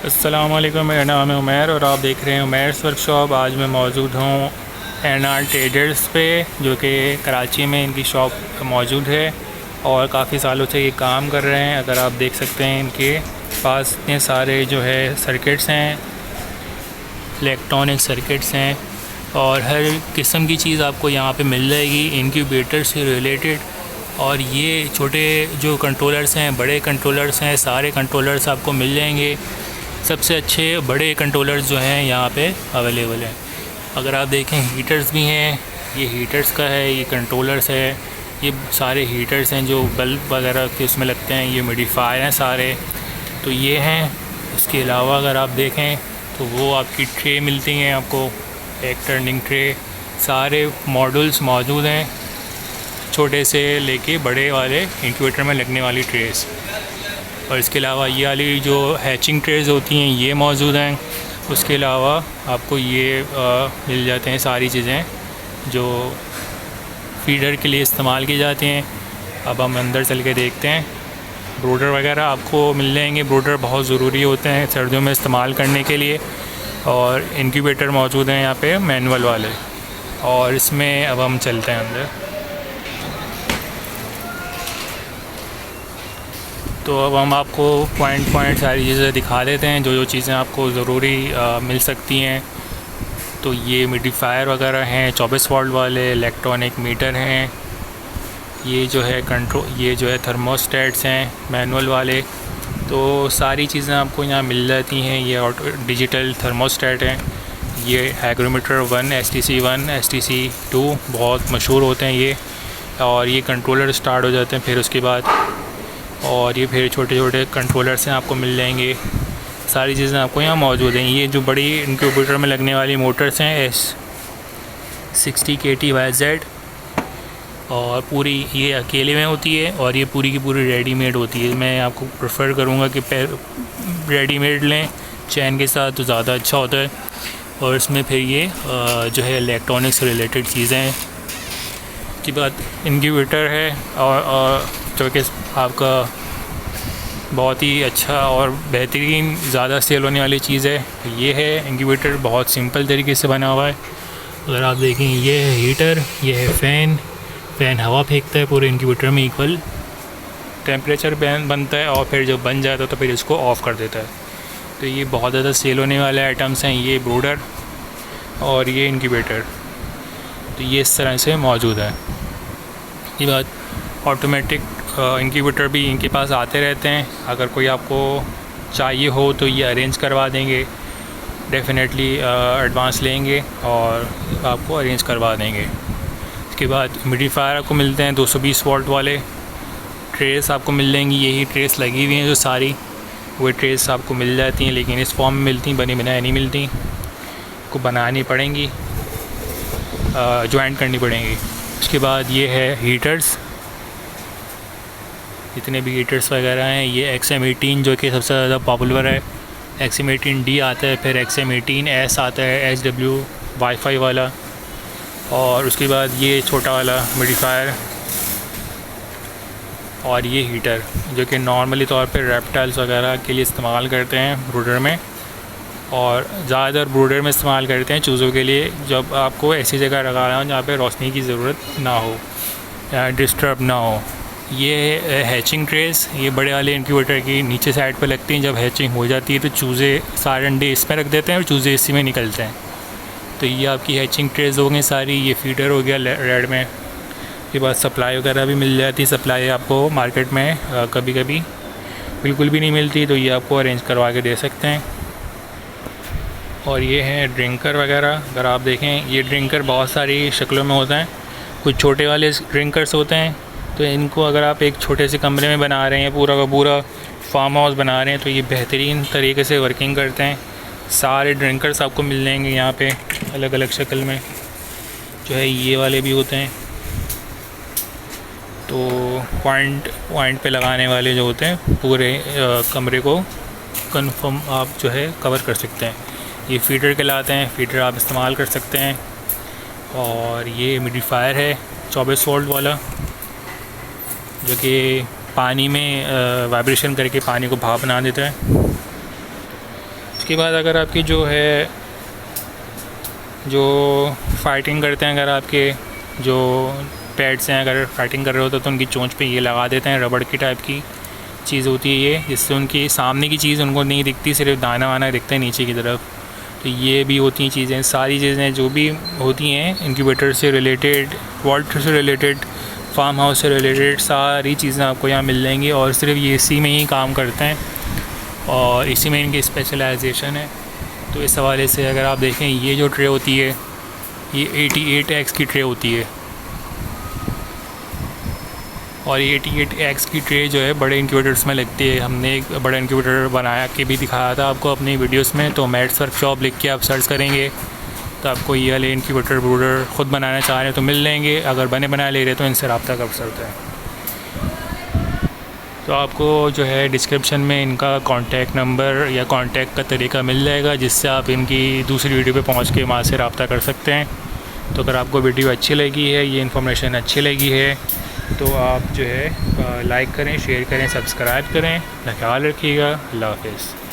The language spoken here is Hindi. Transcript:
अस्सलाम वालेकुम, मेरा नाम है उमैर और आप देख रहे हैं उमैर्स वर्कशॉप। आज मैं मौजूद हूँ एनआर ट्रेडर्स पे, जो कि कराची में इनकी शॉप मौजूद है और काफ़ी सालों से ये काम कर रहे हैं। अगर आप देख सकते हैं इनके पास इतने सारे जो है सर्किट्स हैं, इलेक्ट्रॉनिक सर्किट्स हैं और हर किस्म की चीज़ आपको यहाँ पे मिल जाएगी इंक्यूबेटर से रिलेटेड। और ये छोटे जो कंट्रोलर्स हैं, बड़े कंट्रोलर्स हैं, सारे कंट्रोलर्स आपको मिल जाएंगे। सबसे अच्छे बड़े कंट्रोलर्स जो हैं यहाँ पे अवेलेबल हैं। अगर आप देखें हीटर्स भी हैं, ये हीटर्स का है, ये कंट्रोलर्स है, ये सारे हीटर्स हैं जो बल्ब वगैरह के उसमें लगते हैं, ये मॉडिफायर हैं सारे, तो ये हैं। इसके अलावा अगर आप देखें तो वो आपकी ट्रे मिलती हैं आपको, एक टर्निंग ट्रे, सारे मॉडल्स मौजूद हैं, छोटे से लेके बड़े वाले इंक्यूबेटर में लगने वाली ट्रेस। और इसके अलावा ये वाली जो हैचिंग ट्रेज़ होती हैं ये मौजूद हैं। उसके अलावा आपको ये मिल जाते हैं सारी चीज़ें जो फीडर के लिए इस्तेमाल की जाती हैं। अब हम अंदर चल के देखते हैं। ब्रोडर वगैरह आपको मिल जाएंगे। ब्रोडर बहुत ज़रूरी होते हैं सर्दियों में इस्तेमाल करने के लिए। और इंक्यूबेटर मौजूद हैं यहाँ पे मैनुअल वाले। और इसमें अब हम चलते हैं अंदर। तो अब हम आपको पॉइंट सारी चीज़ें दिखा देते हैं, जो चीज़ें आपको ज़रूरी मिल सकती हैं। तो ये मॉडिफायर वगैरह हैं 24 वोल्ट वाले, इलेक्ट्रॉनिक मीटर हैं, ये जो है ये जो है थर्मोस्टेट्स हैं मैनुअल वाले। तो सारी चीज़ें आपको यहाँ मिल जाती हैं। ये डिजिटल थर्मोस्टेट हैं, ये हाइग्रोमीटर 1, STC 1, STC 2 बहुत मशहूर होते हैं ये। और ये कंट्रोलर स्टार्ट हो जाते हैं फिर उसके बाद। और ये फिर छोटे छोटे कंट्रोलर्स हैं आपको मिल जाएंगे। सारी चीज़ें आपको यहाँ मौजूद हैं। ये जो बड़ी इंक्यूबेटर में लगने वाली मोटर्स हैं S60 KT/YZ, और पूरी ये अकेले में होती है और ये पूरी की पूरी रेडीमेड होती है। मैं आपको प्रेफर करूँगा कि रेडीमेड लें चैन के साथ, तो ज़्यादा अच्छा होता है। और इसमें फिर ये जो है इलेक्ट्रॉनिक से रिलेटेड चीज़ें हैं। उसके बाद इंक्यूबेटर है और जो कि आपका बहुत ही अच्छा और बेहतरीन ज़्यादा सेल होने वाली चीज़ है। ये है इंक्यूबेटर, बहुत सिंपल तरीके से बना हुआ है। अगर आप देखें, ये है हीटर, ये है फ़ैन हवा फेंकता है पूरे इंक्यूबेटर में, इक्वल टेम्परेचर बनता है और फिर जब बन जाता है तो फिर इसको ऑफ़ कर देता है। तो ये बहुत ज़्यादा सेल होने वाले आइटम्स हैं, ये ब्रोडर और ये इंक्यूबेटर। तो ये इस तरह से मौजूद है। ये बात ऑटोमेटिक इंक्यूबेटर भी इनके पास आते रहते हैं। अगर कोई आपको चाहिए हो तो ये अरेंज करवा देंगे, डेफिनेटली एडवांस लेंगे और आपको अरेंज करवा देंगे। इसके बाद मॉडिफायर आपको मिलते हैं 220 वोल्ट वाले। ट्रेस आपको मिल जाएंगी, यही ट्रेस लगी हुई हैं जो सारी, वो ट्रेस आपको मिल जाती हैं, लेकिन इस फॉर्म में मिलती, बनी बनाई नहीं मिलती, आपको बनानी पड़ेंगी, जॉइंट करनी पड़ेंगी। उसके बाद ये है हीटर्स, जितने भी हीटर्स वगैरह हैं। ये XM18 जो कि सबसे ज़्यादा पॉपुलर है, XM18D आता है, फिर XM18S आता है, SW वाईफाई वाला। और उसके बाद ये छोटा वाला मॉडिफायर और ये हीटर जो कि नॉर्मली तौर पे रेप्टाइल्स वगैरह के लिए इस्तेमाल करते हैं ब्रूडर में, और ज़्यादातर ब्रूडर में इस्तेमाल करते हैं चूज़ों के लिए, जब आपको ऐसी जगह लगाना हो जहाँ पे रोशनी की ज़रूरत ना हो या डिस्टर्ब ना हो। ये हैचिंग ट्रेस, ये बड़े वाले इंक्यूबेटर की नीचे साइड पे लगती हैं। जब हैचिंग हो जाती है तो चूज़े सारे अंडे इसमें रख देते हैं और चूज़े इसी में निकलते हैं। तो ये आपकी हैचिंग ट्रेस हो गई सारी। ये फीडर हो गया रेड में। के बाद सप्लाई वगैरह भी मिल जाती है। सप्लाई आपको मार्केट में कभी कभी बिल्कुल भी नहीं मिलती, तो ये आपको अरेंज करवा के दे सकते हैं। और ये हैं ड्रिंकर वगैरह। अगर आप देखें, ये ड्रिंकर बहुत सारी शक्लों में होते हैं। कुछ छोटे वाले ड्रिंकर्स होते हैं, तो इनको अगर आप एक छोटे से कमरे में बना रहे हैं, पूरा का पूरा फार्म हाउस बना रहे हैं, तो ये बेहतरीन तरीके से वर्किंग करते हैं। सारे ड्रिंकर्स आपको मिल जाएंगे यहाँ पे अलग अलग शक्ल में, जो है ये वाले भी होते हैं। तो पॉइंट पे लगाने वाले जो होते हैं, पूरे कमरे को कंफर्म आप जो है कवर कर सकते हैं। ये फीडर कहलाते हैं, फीडर आप इस्तेमाल कर सकते हैं। और ये मॉडिफायर है 24 वोल्ट वाला, जो कि पानी में वाइब्रेशन करके पानी को भाप बना देता है। इसके बाद अगर आपकी जो है जो फाइटिंग करते हैं, अगर आपके जो पेट्स हैं अगर फाइटिंग कर रहे होते तो उनकी चोंच पे ये लगा देते हैं, रबड़ की टाइप की चीज़ होती है ये, जिससे उनकी सामने की चीज़ उनको नहीं दिखती, सिर्फ दाना वाना दिखता है नीचे की तरफ। तो ये भी होती हैं चीज़ें, सारी चीज़ें जो भी होती हैं इंक्यूबेटर से रिलेटेड, वाटर से रिलेटेड, फार्म हाउस से रिलेटेड, सारी चीज़ें आपको यहाँ मिल जाएंगी। और सिर्फ ये इसी में ही काम करते हैं और इसी में इनकी स्पेशलाइजेशन है। तो इस हवाले से अगर आप देखें, ये जो ट्रे होती है ये 88X की ट्रे होती है, और ये 88X की ट्रे जो है बड़े इंक्यूबेटर्स में लगती है। हमने एक बड़ा इंक्यूबेटर बनाया के भी दिखाया था आपको अपनी वीडियोस में, तो मैट्स वर्कशॉप लिख के आप सर्च करेंगे तो आपको ये वाले इंक्यूबेटर ब्रूडर ख़ुद बनाना चाह रहे हैं तो मिल लेंगे। अगर बने बनाए ले रहे तो इनसे रब्ता कर सकते हैं। तो आपको जो है डिस्क्रिप्शन में इनका कॉन्टैक्ट नंबर या कॉन्टैक्ट का तरीका मिल जाएगा, जिससे आप इनकी दूसरी वीडियो पे पहुंच के वहाँ से रब्ता कर सकते हैं। तो अगर आपको वीडियो अच्छी लगी है, ये इन्फॉर्मेशन अच्छी लगी है, तो आप जो है लाइक करें, शेयर करें, सब्सक्राइब करें। अपना ख्याल रखिएगा। अल्लाह हाफ़िज़।